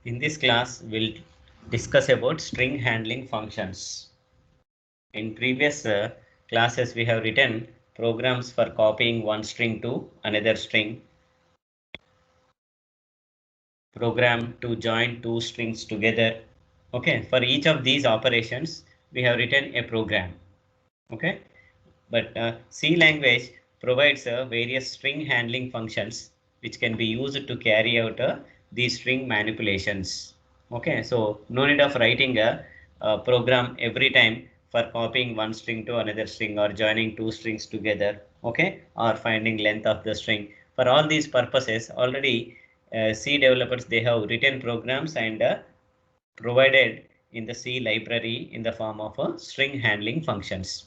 In this class, we'll discuss about string handling functions. In previous classes, we have written programs for copying one string to another string, program to join two strings together. Okay, for each of these operations, we have written a program. Okay, but C language provides various string handling functions which can be used to carry out these string manipulations. Okay, so no need of writing a program every time for copying one string to another string or joining two strings together. Okay, or finding length of the string. For all these purposes, already C developers, they have written programs and provided in the C library in the form of string handling functions.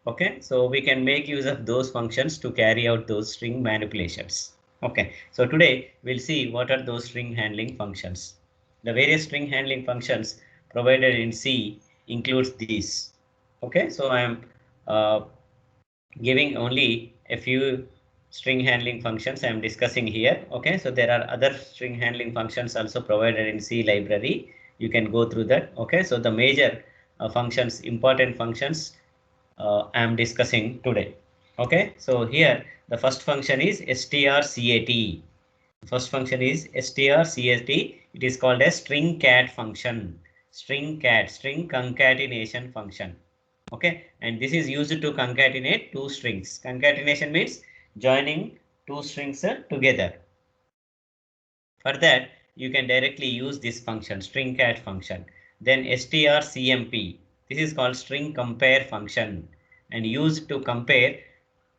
Okay, so we can make use of those functions to carry out those string manipulations. Okay, so today we'll see what are those string handling functions. The various string handling functions provided in C includes these. Okay, so I am giving only a few string handling functions I am discussing here. Okay, so there are other string handling functions also provided in C library. You can go through that. Okay, so the major functions, important functions I am discussing today. Okay, so here the first function is strcat. First function is strcat. It is called a string cat function. String cat, string concatenation function. Okay, and this is used to concatenate two strings. Concatenation means joining two strings together. For that, you can directly use this function, string cat function. Then strcmp. This is called string compare function and used to compare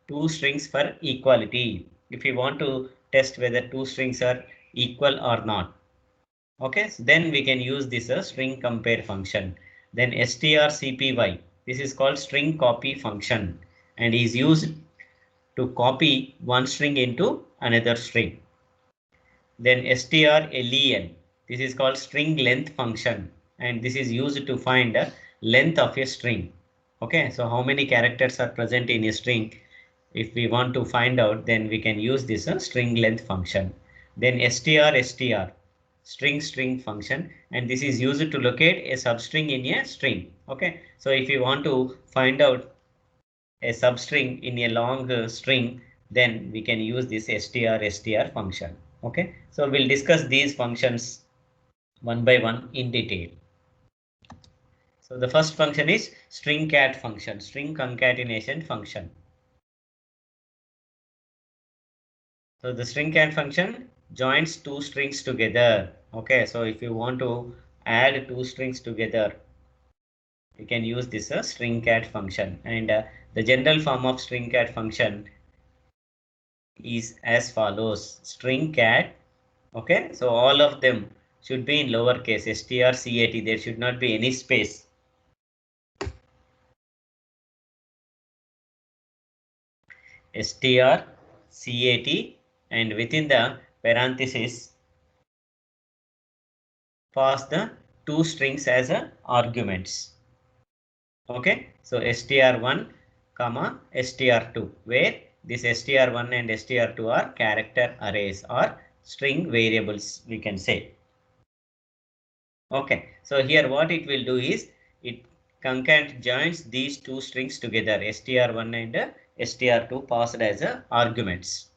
two strings for equality. If you want to test whether two strings are equal or not. Okay, so then we can use this string compare function. Then strcpy. This is called string copy function and is used to copy one string into another string. Then strlen. This is called string length function and this is used to find a length of a string. Okay, so how many characters are present in a string? If we want to find out, then we can use this string length function. Then str string function, and this is used to locate a substring in a string. Okay, so if you want to find out a substring in a long string, then we can use this str function. Okay, so we'll discuss these functions one by one in detail. So the first function is string cat function, string concatenation function. So the string cat function joins two strings together. Okay, so if you want to add two strings together, you can use this string cat function. And the general form of string cat function is as follows: string cat. Okay, so all of them should be in lowercase strcat. There should not be any space. strcat, and within the parenthesis pass the two strings as arguments. Okay, so str1 comma str2, where this str1 and str2 are character arrays or string variables, we can say. Okay, so here what it will do is it concat joins these two strings together, str1 and str2 passed as arguments.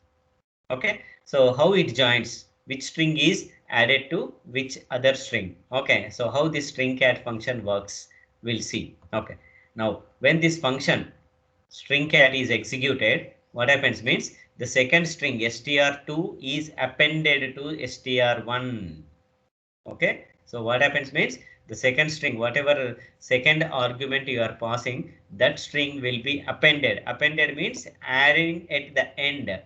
Okay, so how it joins, which string is added to which other string. Okay, so how this string cat function works, we'll see. Okay, now when this function string cat is executed, what happens means the second string str2 is appended to str1. Okay, so what happens means the second string, whatever second argument you are passing, that string will be appended. Appended means adding at the end.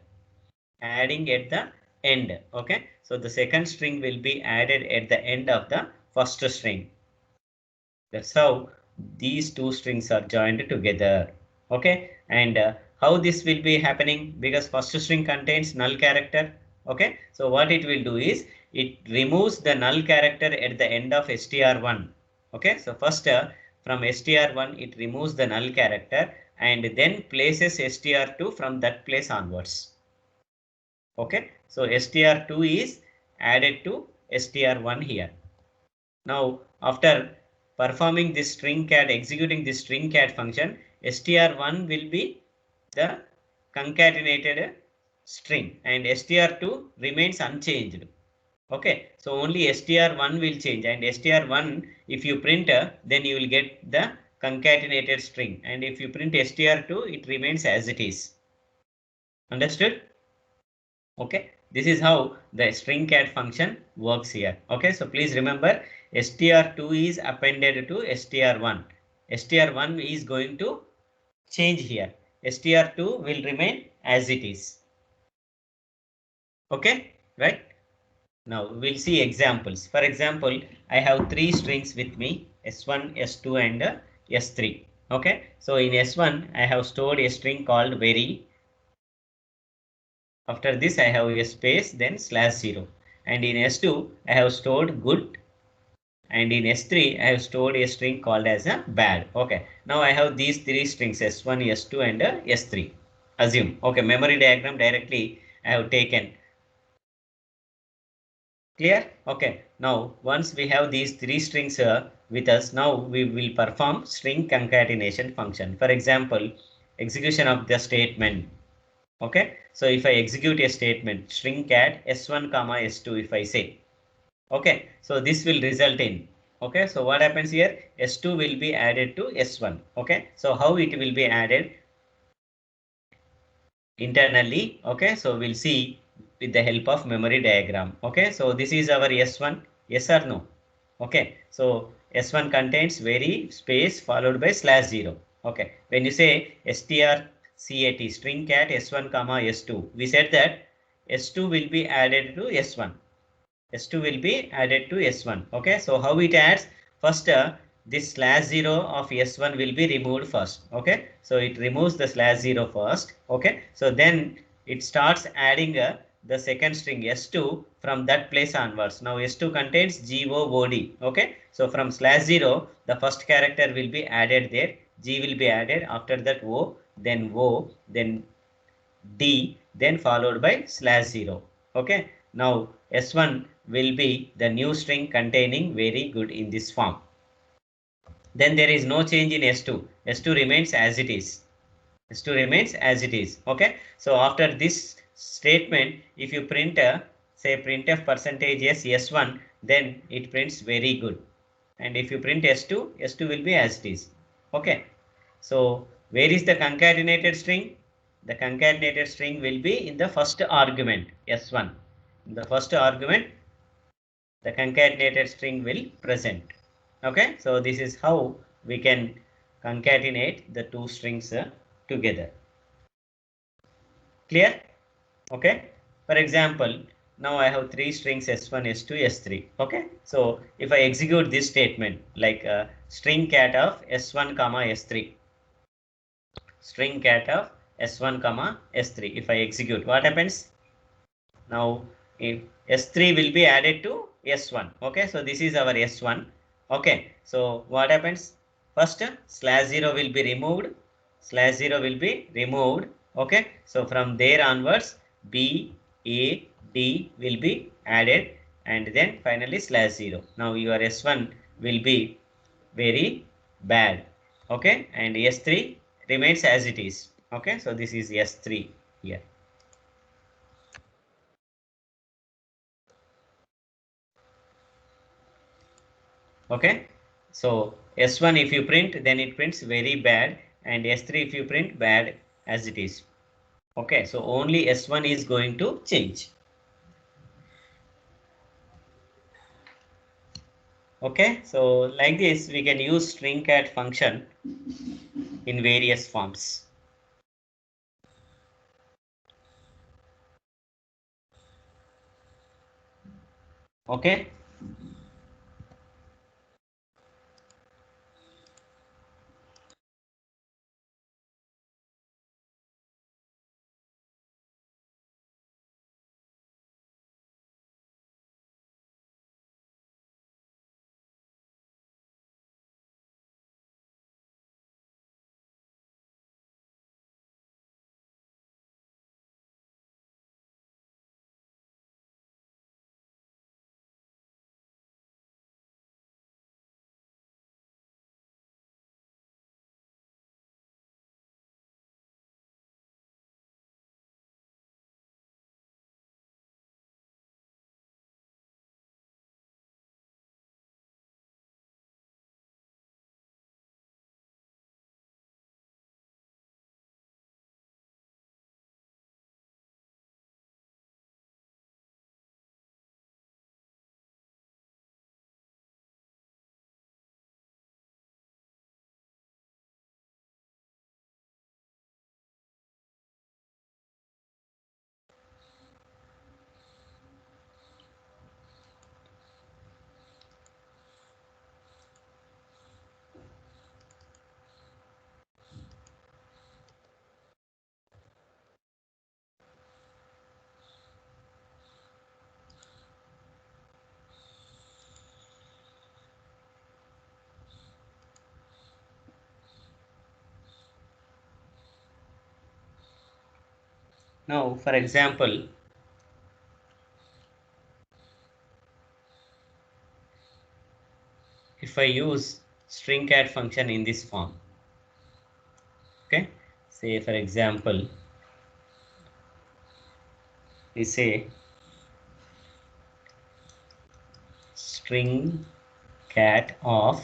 Okay, so the second string will be added at the end of the first string. That's how these two strings are joined together. Okay, and how this will be happening, because first string contains null character. Okay, so what it will do is it removes the null character at the end of str1. Okay, so first from str1 it removes the null character and then places str2 from that place onwards. Okay, so str2 is added to str1 here. Now, after performing this string cat, executing this string cat function, str1 will be the concatenated string and str2 remains unchanged. Okay, so only str1 will change, and str1 if you print then you will get the concatenated string, and if you print str2 it remains as it is. Understood? Okay, this is how the string cat function works here. Okay, so please remember str2 is appended to str1. str1 is going to change here. str2 will remain as it is. Okay, right? Now we'll see examples. For example, I have three strings with me, S1, S2 and S3. Okay, so in S1 I have stored a string called very. After this I have a space, then /0. And in S2 I have stored good, and in S3 I have stored a string called as a bad. Okay, now I have these three strings S1, S2 and S3. Assume. Okay, memory diagram directly I have taken. Clear? Okay. Now, once we have these three strings with us, now we will perform string concatenation function. For example, execution of the statement. Okay. So if I execute a statement, string cat s1 comma s2, if I say, okay. So this will result in, okay. So what happens here? S2 will be added to S1. Okay. So how it will be added? Internally. Okay, so we'll see with the help of memory diagram. Okay, so this is our S1. Yes or no? Okay, so S1 contains very space followed by /0. Okay, when you say strcat string cat S1 comma S2, we said that S2 will be added to S1. S2 will be added to S1. Okay, so how it adds? First, this /0 of S1 will be removed first. Okay, so it removes the /0 first. Okay, so then it starts adding the second string S2 from that place onwards. Now S2 contains GOOD. Okay, so from /0 the first character will be added there. G will be added, after that O, then D, then followed by /0. Okay, now S1 will be the new string containing very good in this form. Then there is no change in S2. S2 remains as it is. S2 remains as it is. Okay, so after this statement, if you print say printf percentage s S1, then it prints very good. And if you print S2, S2 will be as it is. Okay, so where is the concatenated string? The concatenated string will be in the first argument, S1. In the first argument, the concatenated string will present. Okay, so this is how we can concatenate the two strings together. Clear? Okay. For example, now I have three strings S1, S2, S3. Okay. So if I execute this statement like string cat of S1 comma S3, string cat of S1 comma S3. If I execute, what happens? Now if S3 will be added to S1. Okay, so this is our S1. Okay, so what happens? First /0 will be removed. /0 will be removed. Okay, so from there onwards B, A, D will be added, and then finally /0. Now your S1 will be very bad. Okay, and S3 remains as it is. Okay, so this is S3 here. Okay, so S1 if you print, then it prints very bad, and S3 if you print bad as it is. Okay, so only S1 is going to change. Okay, so like this we can use string cat function in various forms. Okay. Now, for example, if I use string cat function in this form, okay, say for example, we say string cat of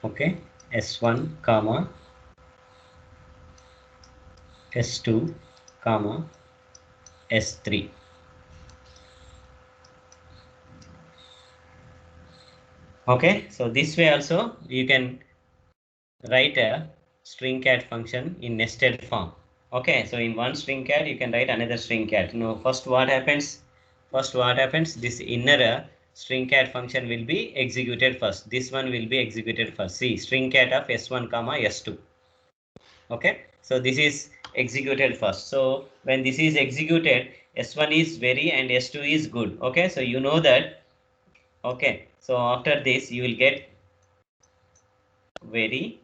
okay, s1 comma s2 comma s3. Okay, so this way also you can write a string cat function in nested form. Okay, so in one string cat you can write another string cat. Now first what happens, this inner string cat function will be executed first. This one will be executed first. See, string cat of s1 comma s2. Okay, so this is executed first. So when this is executed, s1 is very and s2 is good. Okay, so you know that. Okay, so after this you will get very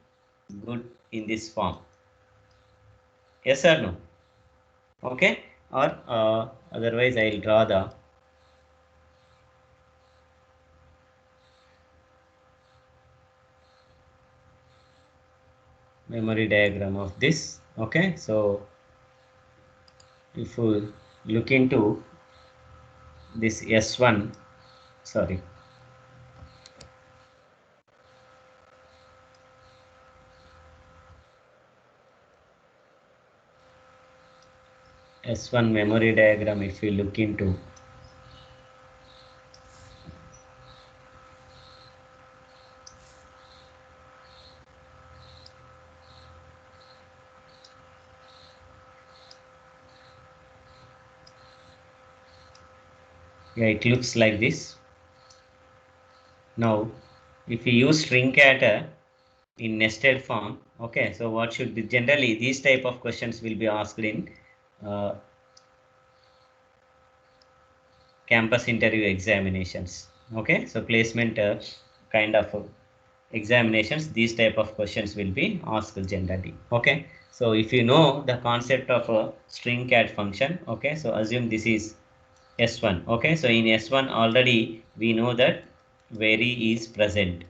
good in this form. Yes or no? Okay, or otherwise I will draw the memory diagram of this. Okay, so if you look into this s1, sorry, s1 memory diagram, if you look into, yeah, it looks like this. Now if you use string cat in nested form, okay, so what should be, generally these type of questions will be asked in uh, campus interview examinations. Okay, so placement kind of examinations, these type of questions will be asked generally. Okay, so if you know the concept of a string cat function, okay, so assume this is s1. Okay, so in s1 already we know that vary is present.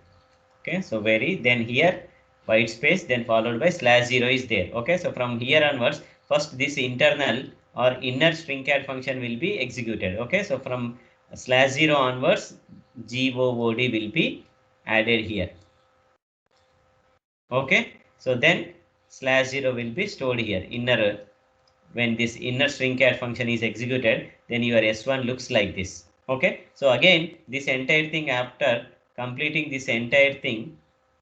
Okay, so vary, then here white space, then followed by /0 is there. Okay, so from here onwards, first this internal or inner string cat function will be executed. Okay, so from /0 onwards, GOOD will be added here. Okay, so then /0 will be stored here. Inner, when this inner string cat function is executed, then your s1 looks like this. Okay, so again this entire thing, after completing this entire thing,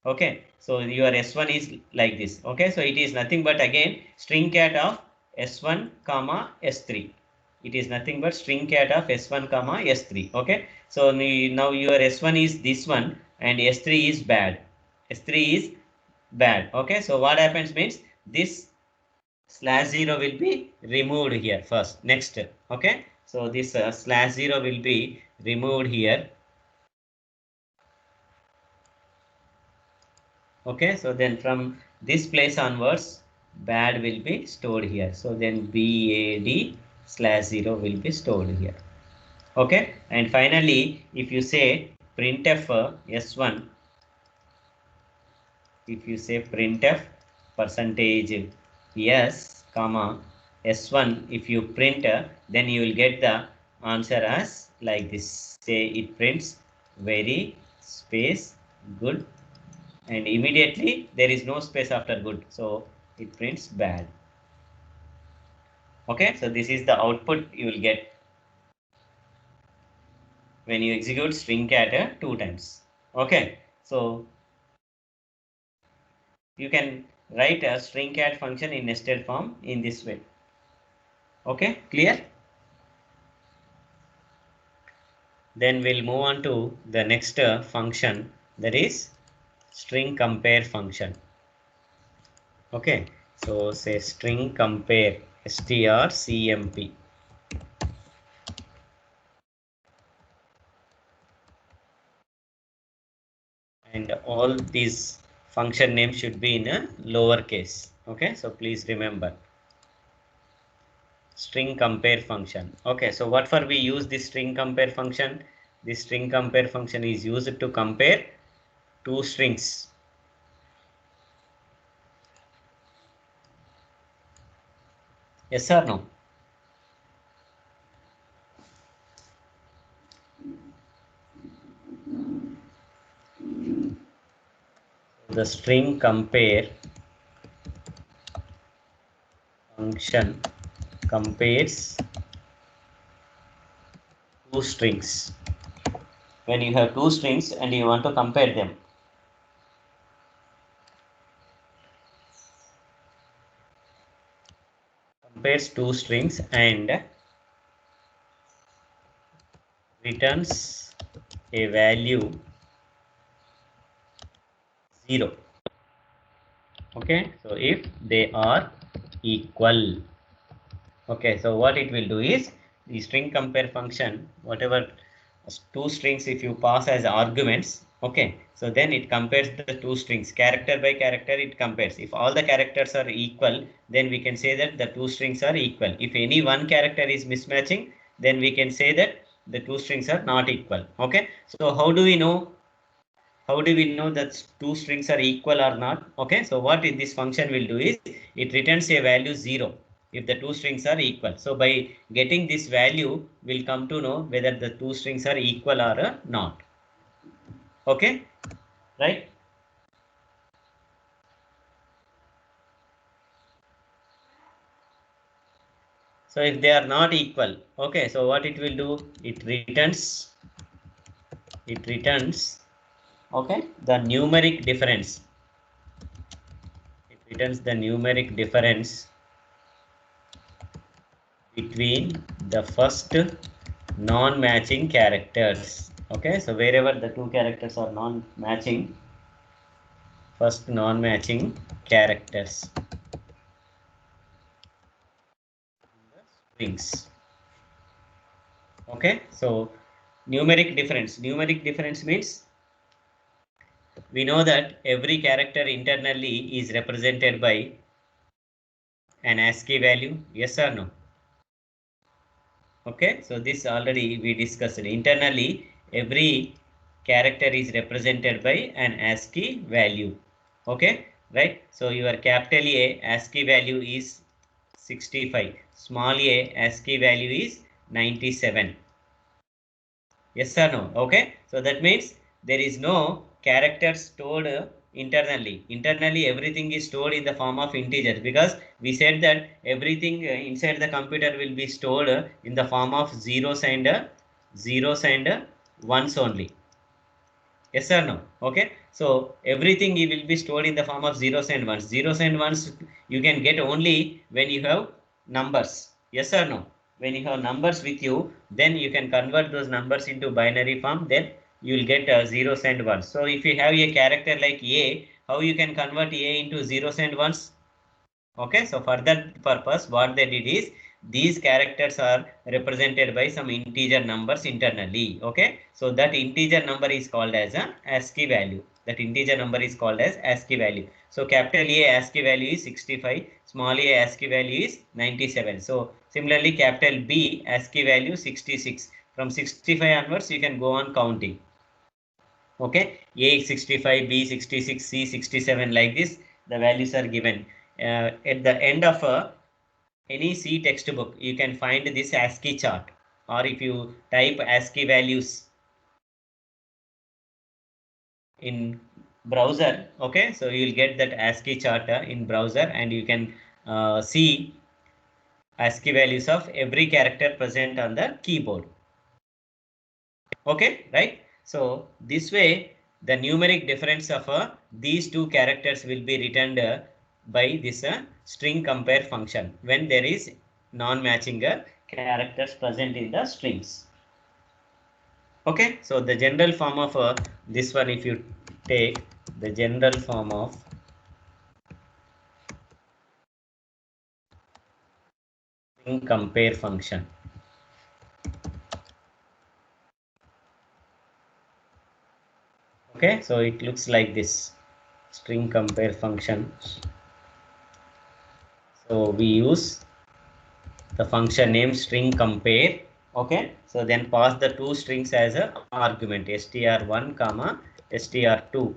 okay, so your s1 is like this. Okay, so it is nothing but again string cat of s1 comma s3. It is nothing but string cat of s1 comma s3. Okay, so now your s1 is this one and s3 is bad. S3 is bad. Okay, so what happens means this /0 will be removed here first. Next, okay, so this /0 will be removed here. Okay, so then from this place onwards, bad will be stored here. So then BAD /0 will be stored here. Okay, and finally, if you say printf s1, if you say printf percentage s comma s1, if you print, then you will get the answer as like this. Say it prints very space good, and immediately there is no space after good, so it prints bad. Okay, so this is the output you will get when you execute string cat 2 times. Okay, so you can write a string cat function in nested form in this way. Okay, clear? Then we'll move on to the next function, that is string compare function. Okay, so say string compare strcmp, and all these function name should be in a lowercase. Okay, so please remember. String compare function. Okay, so what for we use this string compare function? This string compare function is used to compare two strings. Yes or no? The string compare function compares two strings. When you have two strings and you want to compare them, compares two strings and returns a value 0. Okay, so if they are equal. Okay, so what it will do is the string compare function, whatever two strings if you pass as arguments, okay, so then it compares the two strings character by character. It compares if all the characters are equal, then we can say that the two strings are equal. If any one character is mismatching, then we can say that the two strings are not equal. Okay, so how do we know that two strings are equal or not? Okay, so what this function will do is it returns a value 0 if the two strings are equal. So by getting this value, we'll come to know whether the two strings are equal or not. Okay, right? So if they are not equal, okay, so what it will do? It returns, okay, the numeric difference. It returns the numeric difference between the first non-matching characters. Okay, so wherever the two characters are non-matching, first non-matching characters strings. Okay, so numeric difference means we know that every character internally is represented by an ASCII value. Yes or no? Okay, so this already we discussed. Internally, every character is represented by an ASCII value. Okay, right? So your capital A ASCII value is 65. Small a ASCII value is 97. Yes or no? Okay, so that means there is no character stored internally. Internally, everything is stored in the form of integers because we said that everything inside the computer will be stored in the form of zeros and ones only. Yes or no? Okay, so everything will be stored in the form of zeros and ones. Zeros and ones you can get only when you have numbers. Yes or no? When you have numbers with you, then you can convert those numbers into binary form. Then you will get zeros and ones. So if you have a character like A, how you can convert A into zeros and ones? Okay, so for that purpose, what they did is these characters are represented by some integer numbers internally. Okay, so that integer number is called as a ASCII value. That integer number is called as ASCII value. So capital A ASCII value is 65, small a ASCII value is 97. So similarly, capital B ASCII value 66. From 65 onwards, you can go on counting. Okay, A 65, B 66, C 67, like this, the values are given. At the end of any C textbook, you can find this ASCII chart, or if you type ASCII values in browser, okay, so you will get that ASCII chart in browser, and you can see ASCII values of every character present on the keyboard. Okay, right? So this way, the numeric difference of these two characters will be returned by this string compare function when there is non-matching characters present in the strings. Okay, so the general form of this one, if you take the general form of string compare function. Okay, so it looks like this. string compare function. So we use the function name string compare. Okay, so then pass the two strings as a argument, str1 comma str2.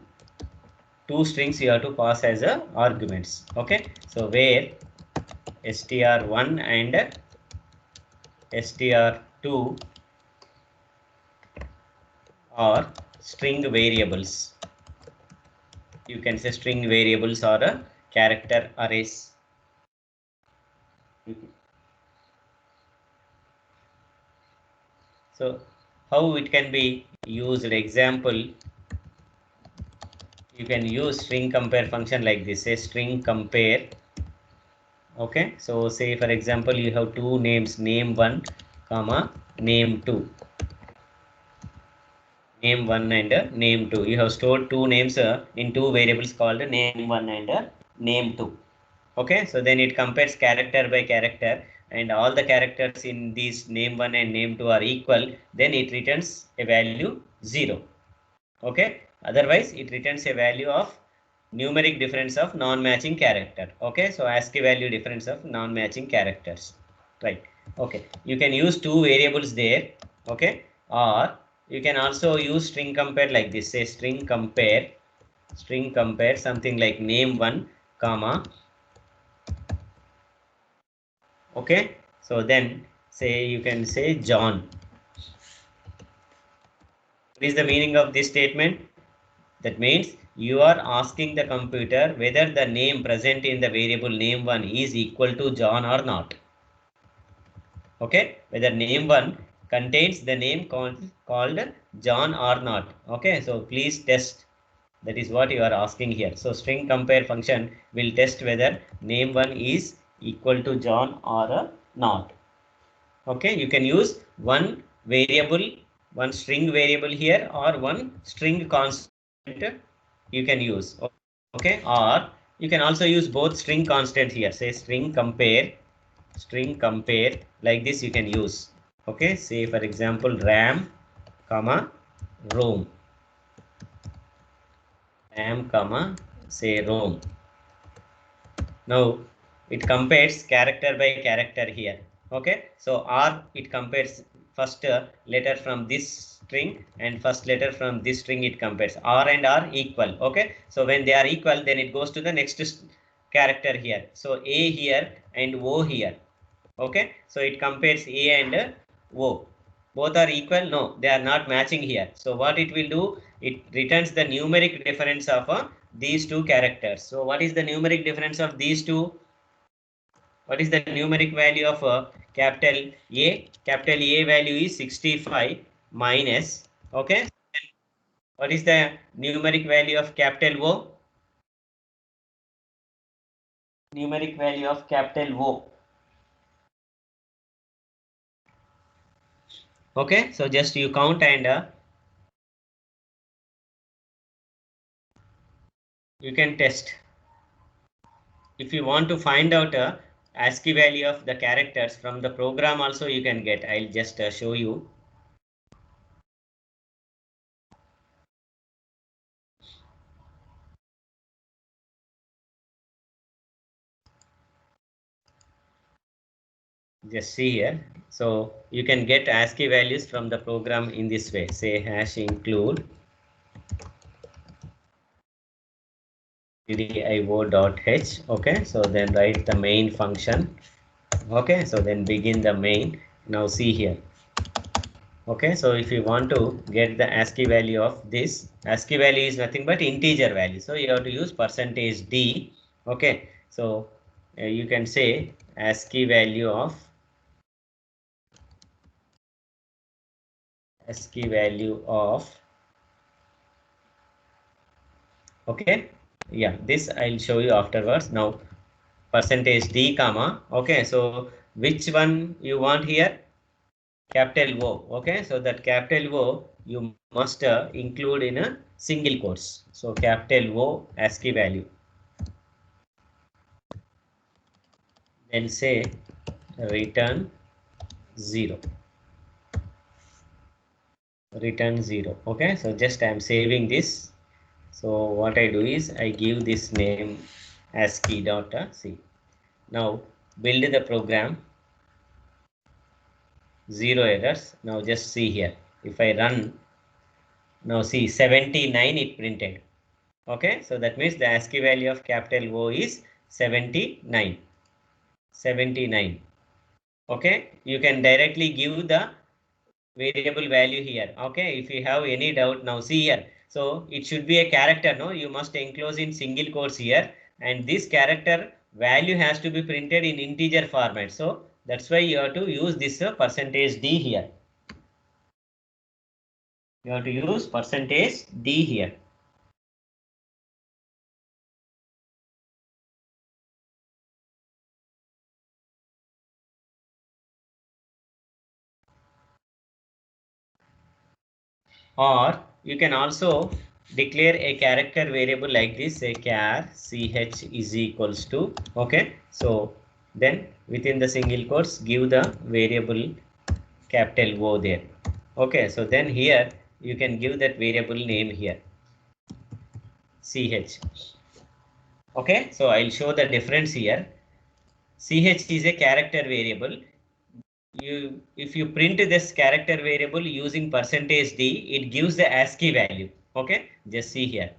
Two strings you have to pass as a arguments. Okay, so where str1 and str2 are string variables. You can say string variables or a character arrays. So how it can be used? Example, you can use string compare function like this. Say string compare. Okay, so say for example you have two names, name1 comma name2. Name1 and name2. You have stored two names in two variables called name1 and name2. Okay, so then it compares character by character, and all the characters in these name1 and name2 are equal, then it returns a value 0. Okay, otherwise it returns a value of numeric difference of non-matching character. Okay, so ASCII value difference of non-matching characters, right? Okay, you can use two variables there. Okay, or you can also use string compare like this. Say string compare something like name1 comma. Okay, so then say you can say John. What is the meaning of this statement? That means you are asking the computer whether the name present in the variable name1 is equal to John or not. Okay, whether name1 contains the name called John or not. Okay, so please test. That is what you are asking here. So string compare function will test whether name1 is equal to John or not. Okay, you can use one variable, one string variable here, or one string constant you can use. Okay, or you can also use both string constant here. Say string compare like this you can use. Okay, say for example ram comma rom, say rom. Now it compares character by character here. Okay, so R it compares first letter from this string and first letter from this string. It compares R and R equal. Okay, so when they are equal, then it goes to the next character here. So A here and O here. Okay, so it compares A and O. Both are equal? No, they are not matching here. So what it will do? It returns the numeric difference of these two characters. So what is the numeric difference of these two? What is the numeric value of capital A? Capital A value is 65 minus. Okay. What is the numeric value of capital O? Numeric value of capital O. Okay, so just you count and you can test. If you want to find out ASCII value of the characters from the program also you can get. I'll just show you. Just see here. So you can get ASCII values from the program in this way. Say hash include stdio.h. Okay, so then write the main function. Okay, so then begin the main. Now see here. Okay, so if you want to get the ASCII value of this, ASCII value is nothing but integer value. So you have to use %d. Okay, so you can say ASCII value of okay, yeah, this I'll show you afterwards. Now %d comma. Okay, so which one you want here? Capital O. Okay, so that capital O you must include in a single quotes. So capital O ASCII value. Then say return 0. Return 0. Okay, so just I am saving this. So what I do is I give this name ASCII.c. Now build the program. Zero errors. Now just see here. If I run, now see 79 it printed. Okay, so that means the ASCII value of capital O is 79. 79. Okay, you can directly give the variable value here. Okay, if you have any doubt, now see here. So it should be a character, no? You must enclose in single quotes here, and this character value has to be printed in integer format. So that's why you have to use this percentage %d here. You have to use percentage %d here. Or you can also declare a character variable like this, say char ch is equals to, okay, so then within the single quotes give the variable capital O there. Okay, so then here you can give that variable name here, ch. Okay, so I'll show the difference here. Ch is a character variable. If you print this character variable using percentage %d, it gives the ASCII value. Okay, just see here.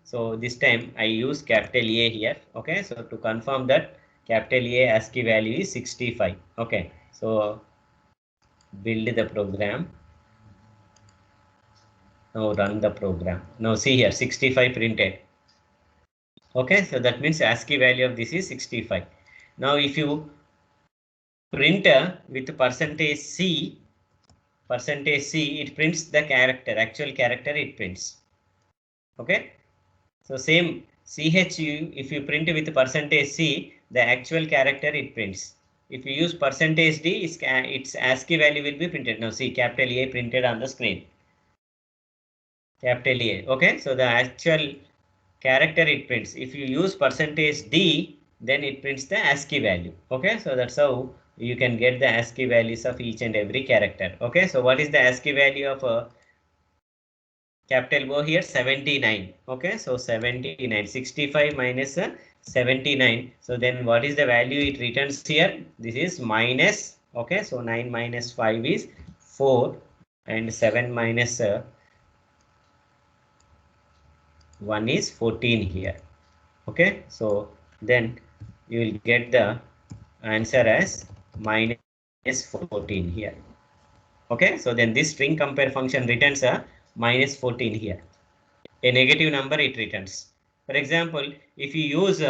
So this time I use capital A here. Okay, so to confirm that capital A ASCII value is 65. Okay, so build the program. Now run the program. Now see here 65 printed. Okay, so that means ASCII value of this is 65. Now if you print with percentage %c, it prints the character, actual character it prints. Okay, so same ch, if you print with percentage %c, the actual character it prints. If you use percentage %d, its ASCII value will be printed. Now see capital A printed on the screen. Capital A. Okay, so the actual character it prints. If you use percentage %d, then it prints the ASCII value. Okay, so that's how you can get the ASCII values of each and every character. Okay, so what is the ASCII value of capital O here? 79. Okay, so 79, 65 minus 79. So then what is the value it returns here? This is minus. Okay, so 9 minus 5 is 4, and 7 minus 1 is 14 here. Okay, so then you will get the answer as minus 14 here. Okay, so then this string compare function returns a minus 14 here. A negative number it returns. For example, if you use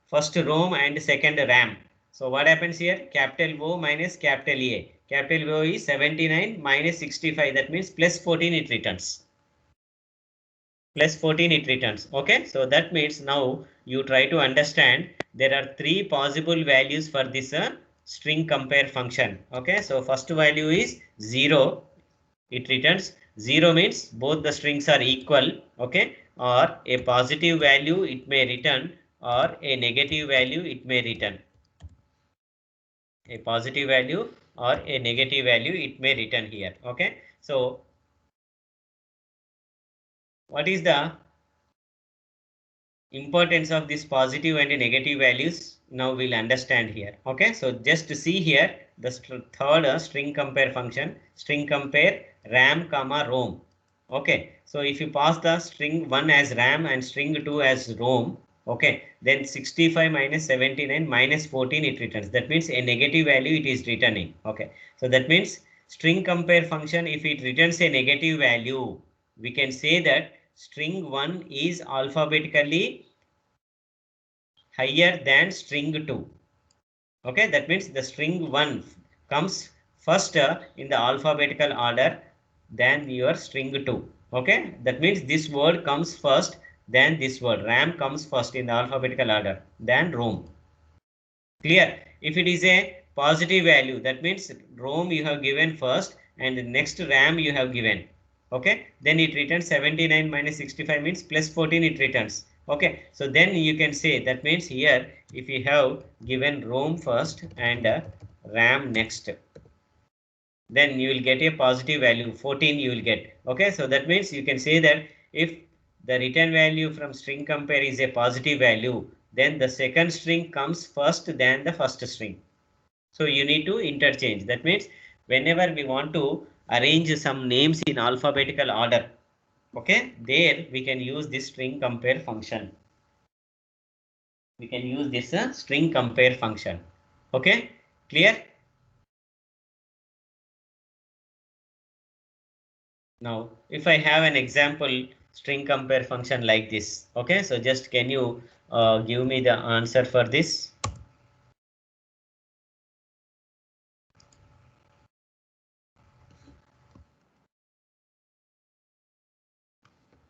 first ROM and second RAM, so what happens here? Capital O minus capital A. Capital O is 79 minus 65, that means plus 14 it returns. Plus 14 it returns. Okay, so that means now you try to understand there are three possible values for this string compare function. Okay, so first value is 0. It returns 0 means both the strings are equal. Okay, or a positive value it may return, or a negative value it may return. A positive value or a negative value it may return here. Okay, so what is the importance of this positive and negative values? Now we'll understand here. Okay, so just to see here the third string compare function, string compare RAM comma ROM. Okay, so if you pass the string 1 as RAM and string 2 as ROM, okay, then 65 minus 79 minus 14 it returns. That means a negative value it is returning. Okay, so that means string compare function, if it returns a negative value, we can say that string 1 is alphabetically higher than string 2. Okay, that means the string 1 comes first in the alphabetical order than your string 2. Okay, that means this word comes first, then this word RAM comes first in the alphabetical order than ROM. Clear? If it is a positive value, that means ROM you have given first and the next RAM you have given. Okay, then it returns 79 minus 65 means plus 14 it returns. Okay, so then you can say that means here if you have given ROM first and RAM next, then you will get a positive value 14 you will get. Okay, so that means you can say that if the return value from string compare is a positive value, then the second string comes first than the first string. So you need to interchange. That means whenever we want to arrange some names in alphabetical order, okay, there we can use this string compare function. We can use this string compare function. Okay, clear? Now, if I have an example string compare function like this, okay, so just can you give me the answer for this?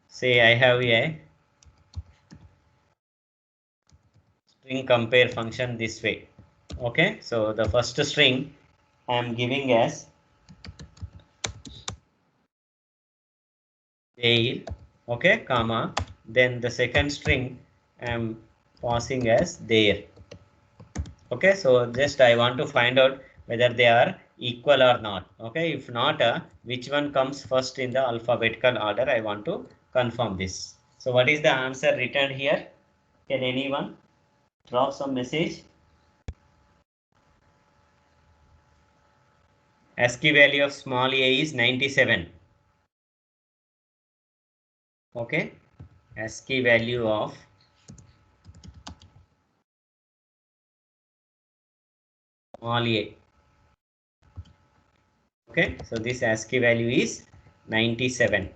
Say I have a string compare function this way. Okay, so the first string I am giving as there, okay, comma, then the second string I am passing as there. Okay, so just I want to find out whether they are equal or not. Okay, if not, which one comes first in the alphabetical order, I want to confirm this. So what is the answer returned here? Can anyone drop some message? ASCII value of small a is 97. Okay, ASCII value of small a. Okay, so this ASCII value is 97.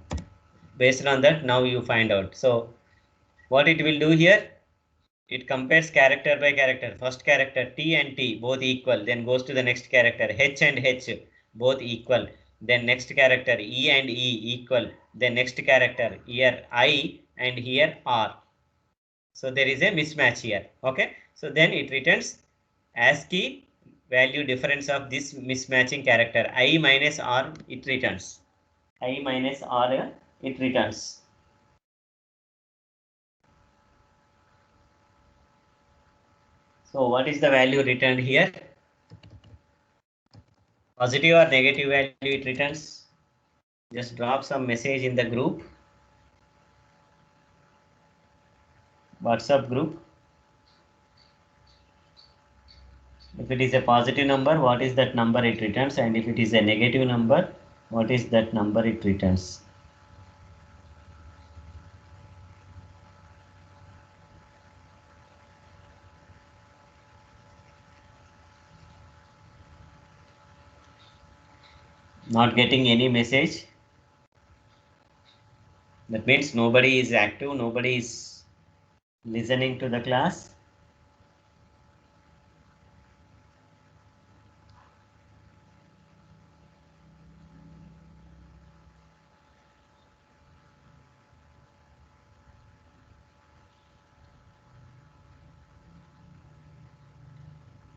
Based on that, now you find out. So what it will do here? It compares character by character. First character T and T both equal, then goes to the next character H and H both equal, then next character E and E equal, then next character here I and here R. So there is a mismatch here. Okay, so then it returns ASCII value difference of this mismatching character I minus R. It returns I minus R. It returns. So what is the value returned here? Positive or negative value it returns? Just drop some message in the group, WhatsApp group. If it is a positive number, what is that number it returns? And if it is a negative number, what is that number it returns? Not getting any message. That means nobody is active, nobody is listening to the class.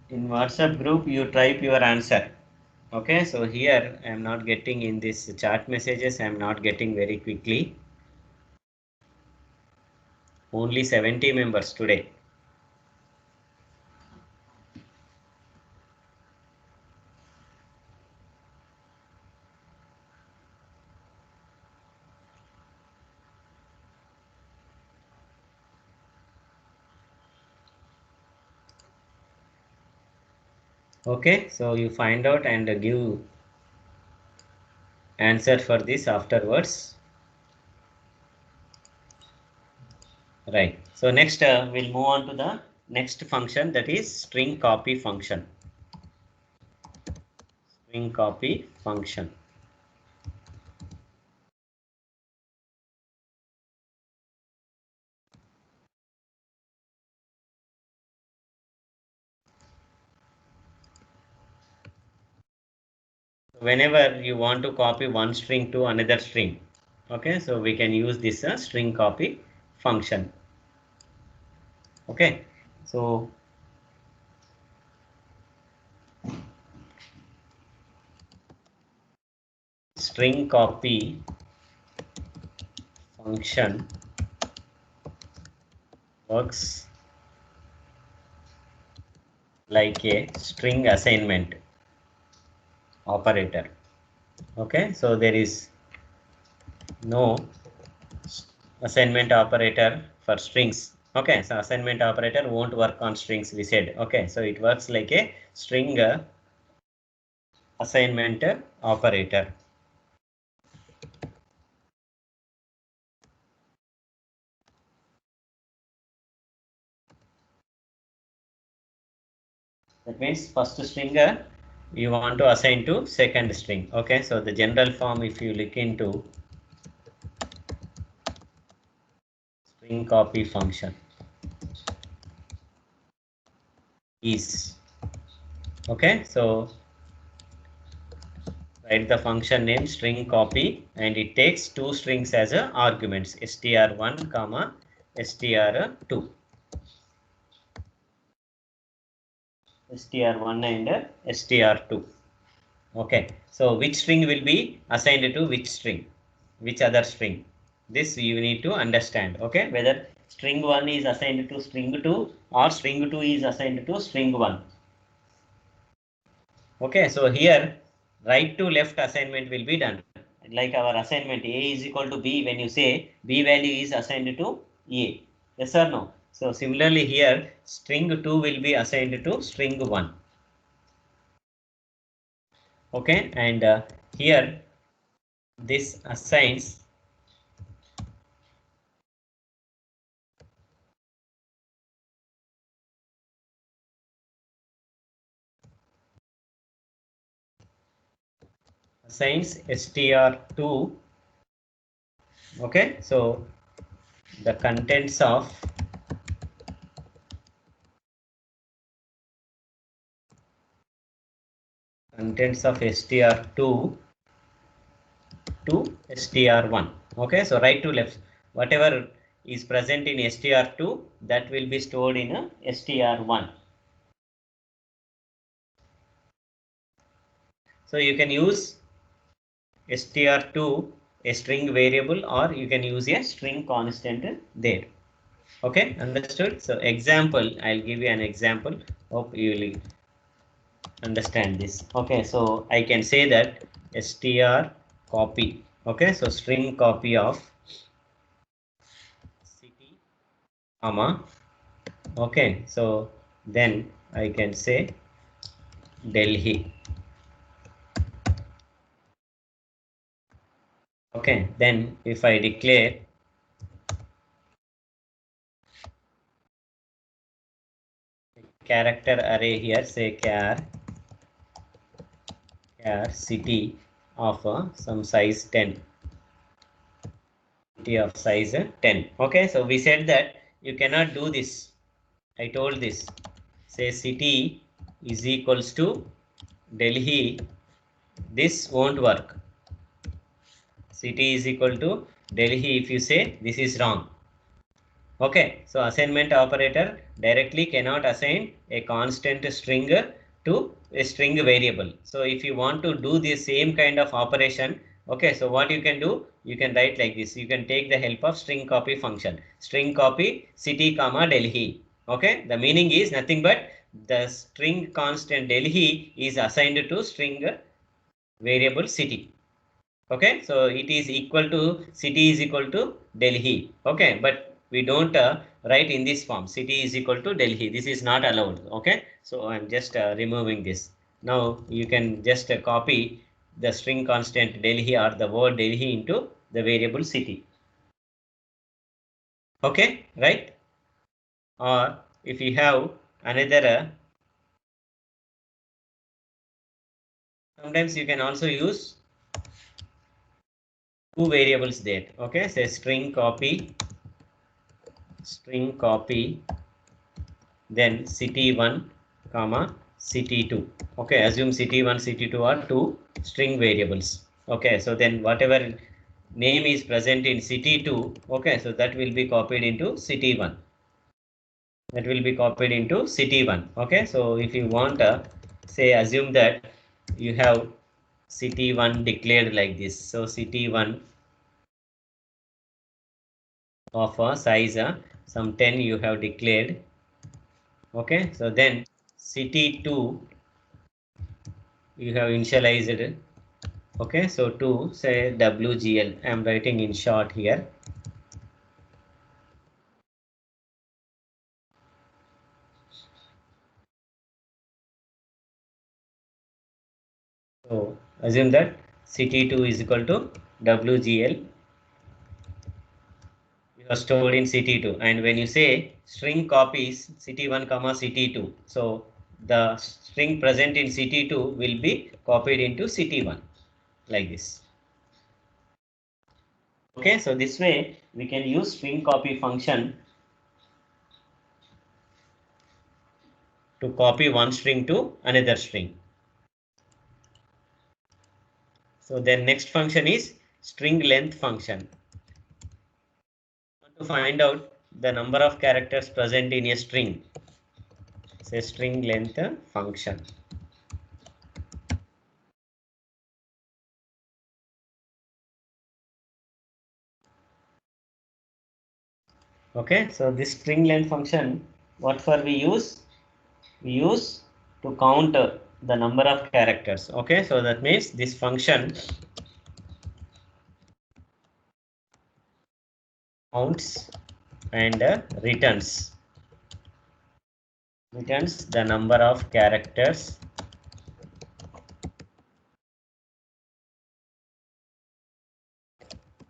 In WhatsApp group, you type your answer. Okay, so here I am not getting in this chat messages, I am not getting very quickly. Only 70 members today. Okay, so you find out and give answer for this afterwards. Right. So next we'll move on to the next function, that is string copy function. String copy function. Whenever you want to copy one string to another string, okay, so we can use this string copy function. Okay, so string copy function works like a string assignment operator. Okay, so there is no assignment operator for strings. Okay, so assignment operator won't work on strings, we said. Okay, so it works like a string assignment operator. That means first string you want to assign to second string. Okay, so the general form, if you look into string copy function, is okay. So write the function name string copy, and it takes two strings as arguments, str1 comma str2. str1 and str2. Okay, so which string will be assigned to which string, which other string? This you need to understand. Okay, whether string 1 is assigned to string 2 or string 2 is assigned to string 1. Okay, so here right to left assignment will be done. Like our assignment A is equal to B, when you say B value is assigned to A. Yes or no? So similarly here string 2 will be assigned to string 1. Okay, and here this assigns str2. Okay, so the contents of str2 to str1. Okay, so right to left, whatever is present in str2, that will be stored in str1. So you can use str2 a string variable, or you can use a string constant there. Okay, understood? So example, I'll give you an example. Hope you will understand this. Okay, so I can say that str copy. Okay, so string copy of city comma. Okay, so then I can say Delhi. Okay, then if I declare character array here, say char city of some size 10. City of size 10. Okay, so we said that you cannot do this. I told this. Say city is equals to Delhi. This won't work. City is equal to Delhi. If you say this is wrong. Okay, so assignment operator directly cannot assign a constant string to a string variable. So if you want to do the same kind of operation, okay, so what you can do, you can write like this. You can take the help of string copy function. String copy city comma Delhi. Okay, the meaning is nothing but the string constant Delhi is assigned to string variable city. Okay, so it is equal to city is equal to Delhi. Okay, but we don't write in this form city is equal to Delhi. This is not allowed. Okay, so I'm just removing this. Now you can just copy the string constant Delhi or the word Delhi into the variable city. Okay, right? Or if you have another, sometimes you can also use two variables there. Okay, say string copy, then city1 comma city2. Okay, assume city1 city2 are two string variables. Okay, so then whatever name is present in city2, okay, so that will be copied into city1. Okay, so if you want say assume that you have city1 declared like this. So city1 of a size some 10 you have declared. Okay, so then city2 you have initialized. Okay, so to say WGL, I am writing in short here. So assume that CT2 is equal to WGL. You are stored in CT2, and when you say string copies CT1 comma CT2, so the string present in CT2 will be copied into CT1 like this. Okay, so this way we can use string copy function to copy one string to another string. So then next function is string length function. To find out the number of characters present in a string, say string length function. Okay, so this string length function, what for we use? We use to count the number of characters. Okay, so that means this function counts and returns the number of characters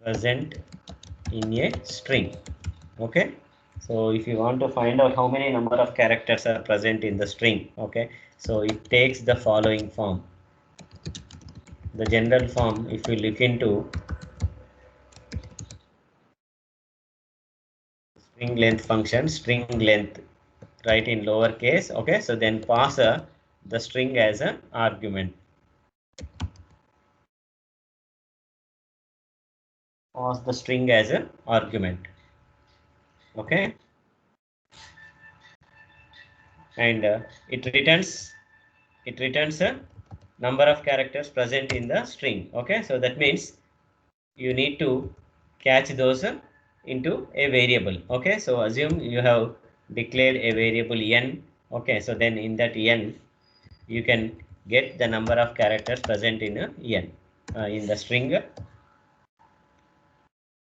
present in a string. Okay, so if you want to find out how many number of characters are present in the string, okay, so it takes the following form. The general form, if you look into string length function, string length, write in lowercase. Okay, so then pass the string as an argument. Pass the string as an argument. Okay, and it returns a number of characters present in the string. Okay, so that means you need to catch those into a variable. Okay, so assume you have declared a variable n. Okay, so then in that n you can get the number of characters present in n in the string.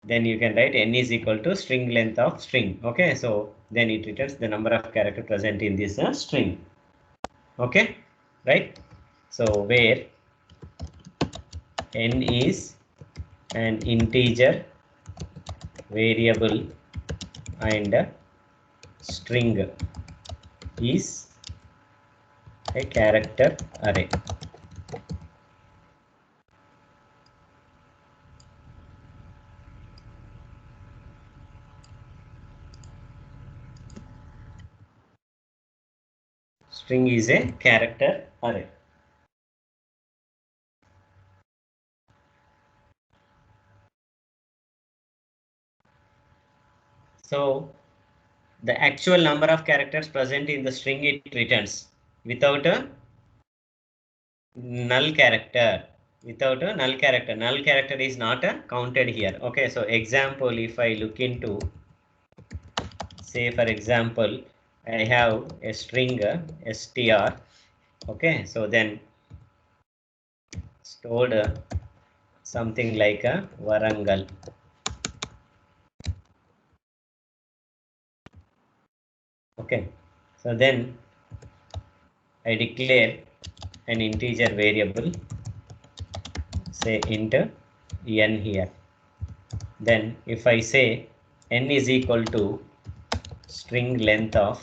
Then you can write n is equal to string length of string. Okay, so then it returns the number of characters present in this string. Okay, right? So where n is an integer variable and string is a character array. String is a character array. So the actual number of characters present in the string it returns without a null character. Null character is not counted here. Okay, so example, if I look into, say for example, I have a string str. Okay, so then stored something like a Warangal. Okay, so then I declare an integer variable, say int n here. Then if I say n is equal to string length of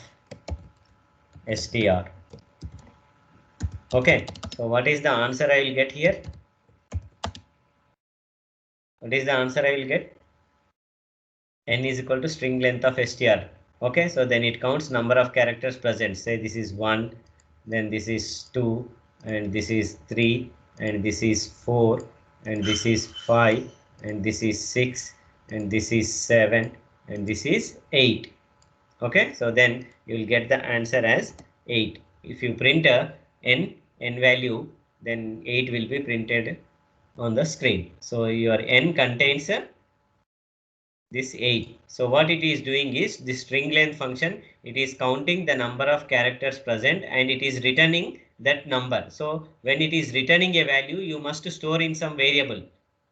str. Okay, so what is the answer I will get here? What is the answer I will get? N is equal to string length of str. Okay, so then it counts number of characters present. Say this is 1, then this is 2, and this is 3, and this is 4, and this is 5, and this is 6, and this is 7, and this is 8. Okay, so then you will get the answer as 8. If you print a n value, then 8 will be printed on the screen. So your n contains this 8. So what it is doing is the string length function, it is counting the number of characters present and it is returning that number. So when it is returning a value, you must store in some variable.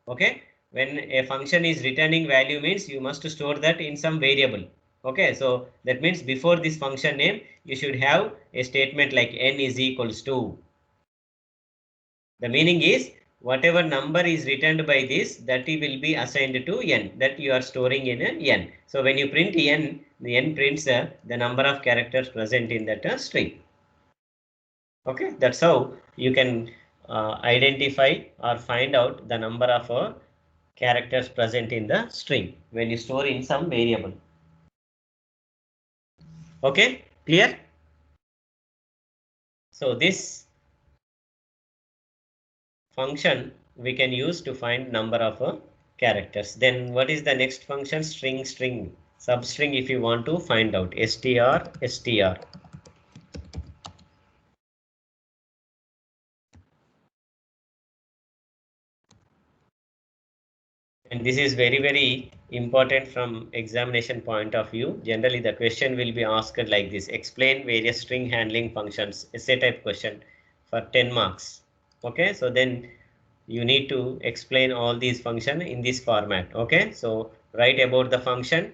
Okay, when a function is returning value means you must store that in some variable. Okay, so that means before this function name, you should have a statement like n is equals to The meaning is whatever number is returned by this, that it will be assigned to n, that you are storing in a n. So when you print n, the n prints the number of characters present in that string. Okay, that's how you can identify or find out the number of characters present in the string when you store in some variable. Okay, clear? So this function we can use to find number of characters. Then what is the next function? String, substring if you want to find out. str. And this is very important from examination point of view. Generally the question will be asked like this: explain various string handling functions, essay type question for 10 marks. Okay, so then you need to explain all these functions in this format. Okay, so write about the function,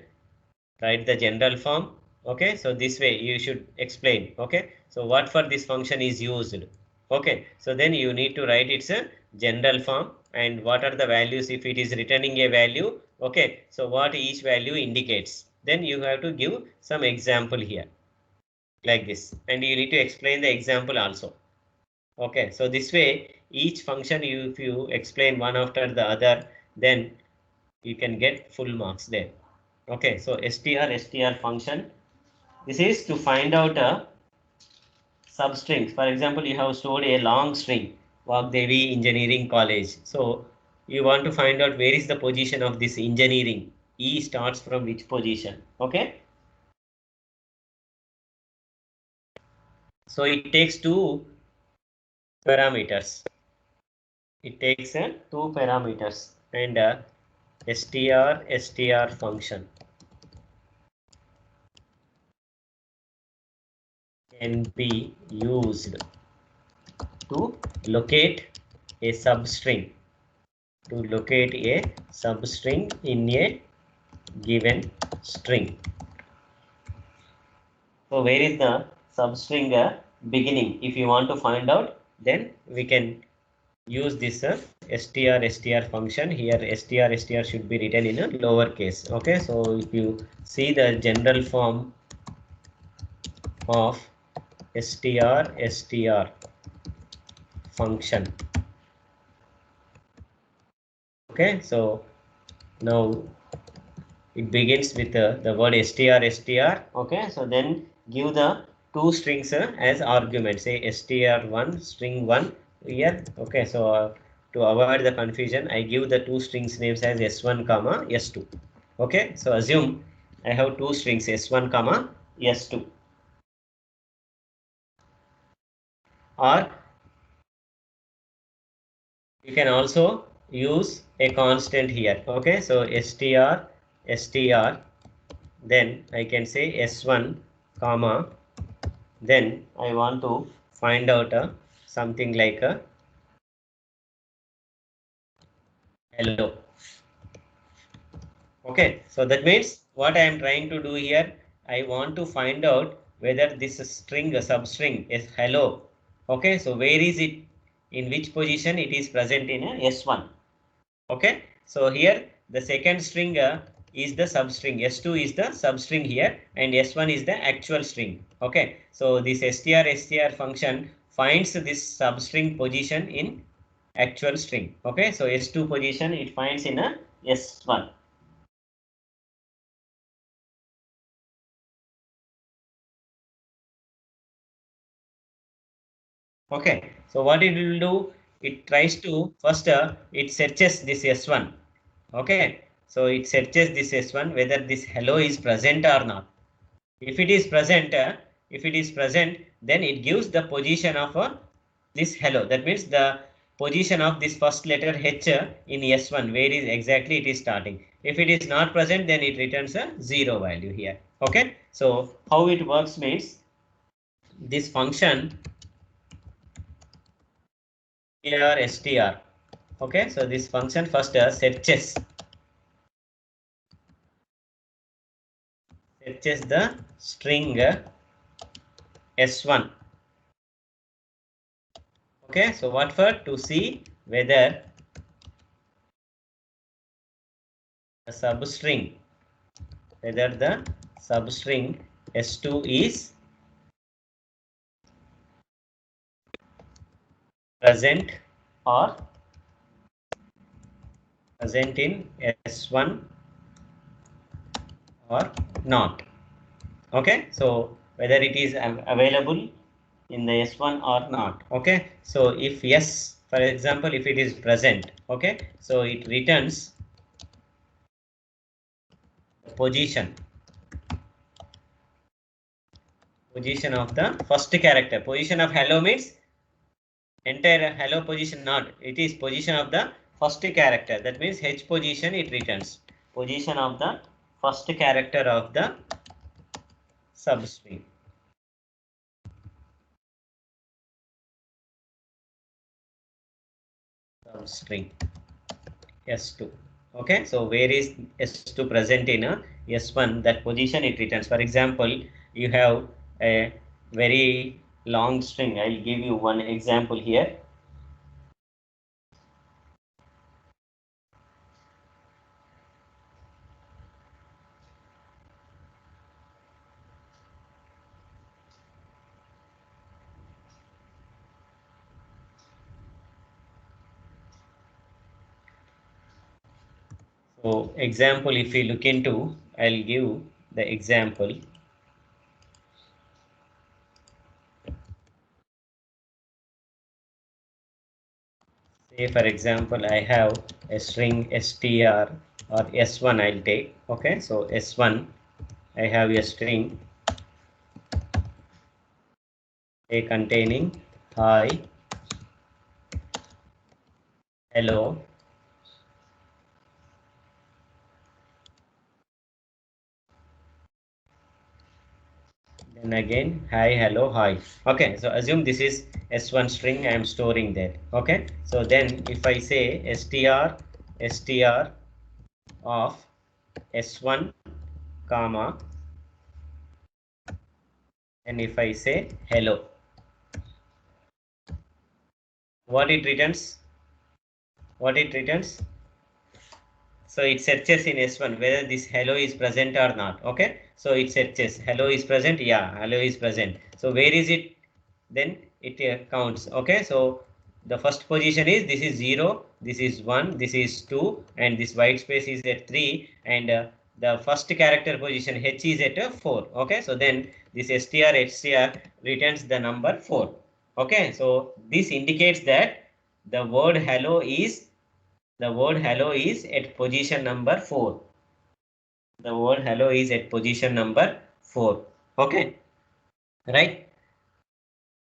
write the general form. Okay, so this way you should explain. Okay, so what for this function is used. Okay, so then you need to write its a general form and what are the values if it is returning a value. Okay, so what each value indicates. Then you have to give some example here like this, and you need to explain the example also. Okay, so this way each function if you explain one after the other, then you can get full marks there. Okay, so str function, this is to find out a substrings. For example, you have stored a long string, Vagdevi Engineering College. So you want to find out where is the position of this engineering. E starts from which position. Okay, so it takes two parameters. It takes two parameters and str function can be used to locate a substring in a given string. So where is the substring beginning? If you want to find out, then we can use this str function. Here str should be written in a lower case. Okay, so if you see the general form of str function. Okay, so now it begins with the word str. Okay, so then give the two strings as argument. Say str1 string 1 here. Okay, so to avoid the confusion, I give the two strings names as s1 comma s2. Okay, so assume I have two strings s1 comma s2, or you can also use a constant here. Okay, so str, then I can say s1 comma, then I want to find out something like a hello. Okay, so that means what I am trying to do here, I want to find out whether this string, a substring is hello. Okay, so where is it, in which position it is present in a s1. Okay, so here the second string is the substring, s2 is the substring here and s1 is the actual string. Okay, so this str function finds this substring position in actual string. Okay, so s2 position it finds in a s1. Okay, so what it will do, it tries to first it searches this s1. Okay, so it searches this s1 whether this hello is present or not. If it is present, then it gives the position of this hello. That means the position of this first letter H in S1, where is exactly it is starting. If it is not present, then it returns a 0 value here. Okay, so how it works means this function str. Okay, so this function first searches the string s1. Okay, so what for? To see whether the substring, S2 is present or present in S1 or not. Okay, so whether it is available in the S1 or not. Okay, so if yes, for example, if it is present, okay, so it returns position of the first character. Position of hello means entire hello position, not, it is position of the first character. That means H position it returns. Position of the first character of the substring. Substring S2. Okay, so where is S2 present in a S1, that position it returns. For example, you have a very long string. I'll give you one example here. So example, if you look into, I'll give the example. Say for example, I have a string str or S1 I'll take. Okay, so S1, I have a string a containing hi, hello, then again hi, hello, hi. Okay, so assume this is S1 string I am storing there. Okay, so then if I say str of S1 comma, and if I say hello, what it returns? What it returns? So it searches in S1 whether this hello is present or not. Okay, so it searches hello is present. Yeah, hello is present. So where is it? Then it counts. Okay, so the first position is, this is 0, this is 1, this is 2, and this white space is at 3, and the first character position H is at 4. Okay, so then this str returns the number 4. Okay, so this indicates that the word hello is at position number 4. The word hello is at position number 4. Okay, right?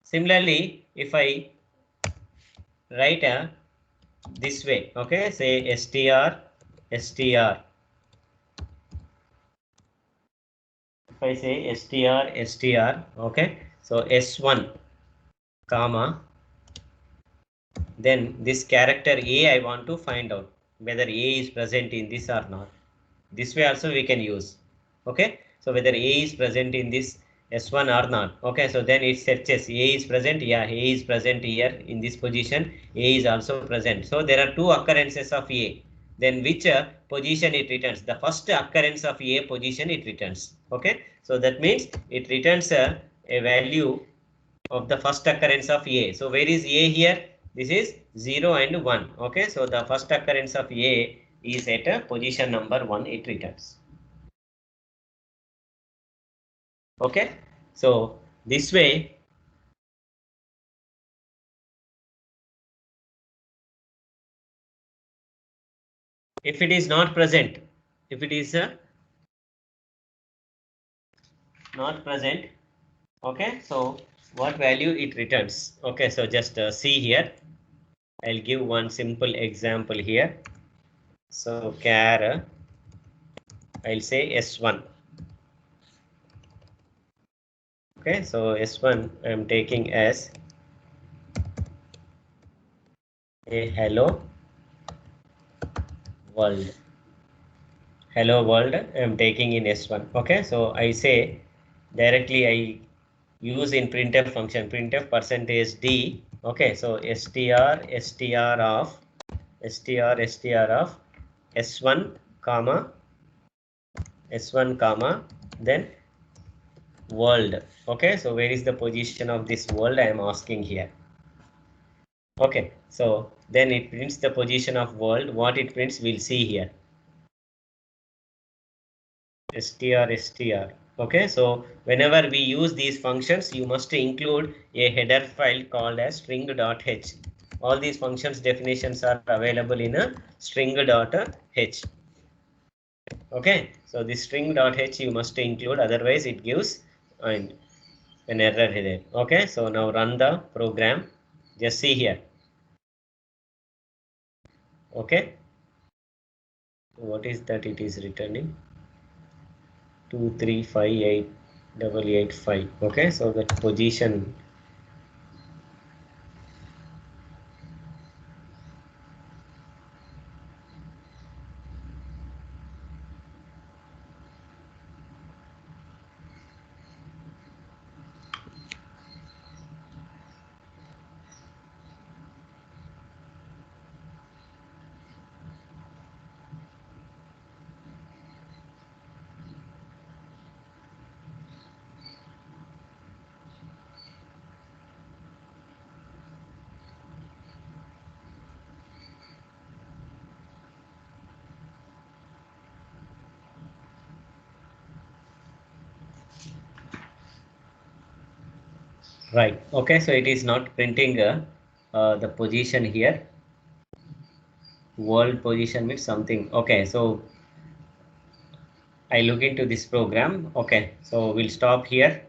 Similarly, if I write this way, okay, say str. If I say str, okay, so S1 comma, then this character A I want to find out whether A is present in this or not. This way also we can use. Okay, so whether A is present in this S1 or not. Okay, so then it searches A is present. Yeah, A is present here in this position. A is also present. So there are two occurrences of A. Then which position it returns? The first occurrence of A position it returns. Okay, so that means it returns a value of the first occurrence of A. So where is A here? This is 0 and 1. Okay, so the first occurrence of A is at a position number 1, it returns. Okay, so this way if it is not present, if it is not present, okay, so what value it returns? Okay, so just see here. I'll give one simple example here. So char I'll say S1. Okay, so S1 I'm taking as a hello world. Hello world I'm taking in S1. Okay, so I say directly I use in printf function, printf %d Okay, so str of s1 comma s1 comma then world. Okay, so where is the position of this world? I am asking here. Okay, so then it prints the position of world. What it prints, we'll see here. str. Okay, so whenever we use these functions, you must include a header file called as string.h. All these functions definitions are available in a string.h. Okay, so this string.h you must include, otherwise it gives an error here. Okay, so now run the program. Just see here. Okay, what is that it is returning? 2358885. Okay, so that position. Right. Okay, so it is not printing the position here. World position means something. Okay, so I look into this program. Okay, so we'll stop here.